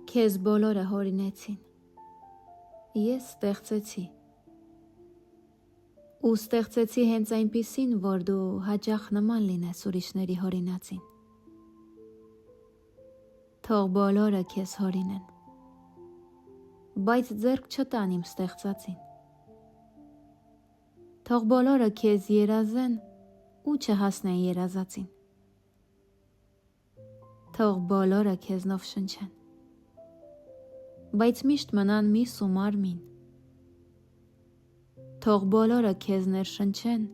Քեզ բոլորը հորինեցին, ես ստեղծեցի, ու ստեղծեցի հենց այնպիսին, որ դու հաճախ նման լինես ուրիշների հորինածին։ Թող բոլորը քեզ հորինեն, բայց ձեռք չտան իմ ստեղծածին։ Թող բոլորը քեզ երազեն ու չհասնեն երազածին։ Թող բոլորը քեզնով շնչեն, բայց միշտ մնան միս ու մարմին։ Թող բոլորը քեզ ներշնչեն,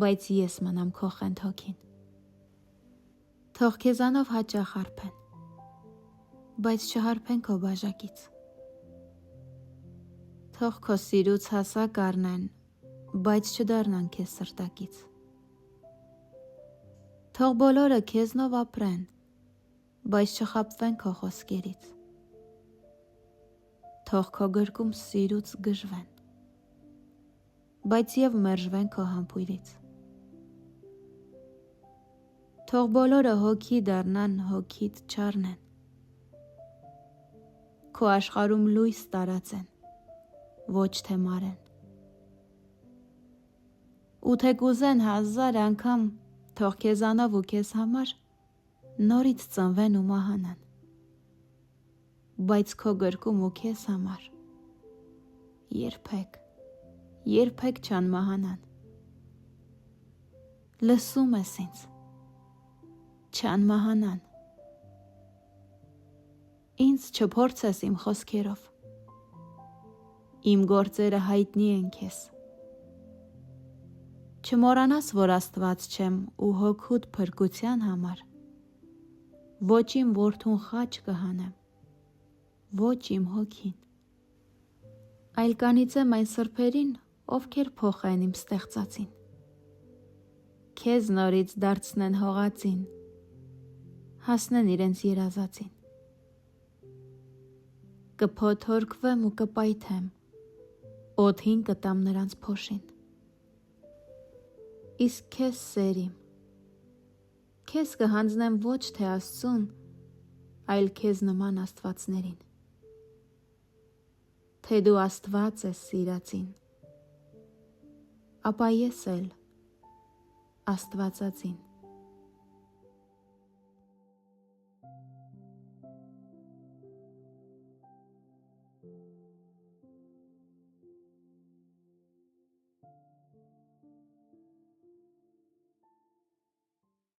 բայց ես մնամ քո խենթհոգին։ Թող քեզանով հաճախ հարբեն, բայց չհարբեն քո բաժակից։ Թող քո սիրուց հասակ առնեն, բայց չդառնան քեզ սրտակից։ Թող բոլորը քեզնով ապրեն, բայց չխաբվեն քո խոսքերից։ Թող քո գրկում սիրուց գժվեն, բայց և մերժվեն քո համբույրից։ Թող բոլորը հոգի դառնան, հոգիդ չառնեն, քո աշխարհում լույս տարածեն, ոչ թե մարեն։ Ու թե կուզեն 1000 անգամ, թող քեզանով ու քեզ համար նորից ծնվեն ու մահանան, բայց քո գրկում ու քեզ համար երբեք չանմահանան։ Լսում ես ինձ, չանմահանան։ Ինձ չփորձես իմ խոսքերով, իմ գործերը հայտնի են քեզ։ Չմոռանաս, որ Աստված չեմ ու հոգուդ փրկության համար ոչ իմ որդուն խաչ կհանեմ, ոչ իմ հոգին, այլ կանիծեմ այն սրբերին, ովքեր փոխեն իմ ստեղծածին, քեզ նորից դարձնեն հողածին, հասնեն իրենց երազածին։ Կփոթորկվեմ ու կպայթեմ, օդին կտամ նրանց փոշին։ Իսկ քեզ սերիմ, քեզ կհանձնեմ ոչ թե Աստծուն, այլ քեզ նման աստվածներին։ Թե դու Աստված ես սիրածին, ապա ես էլ Աստվածածին։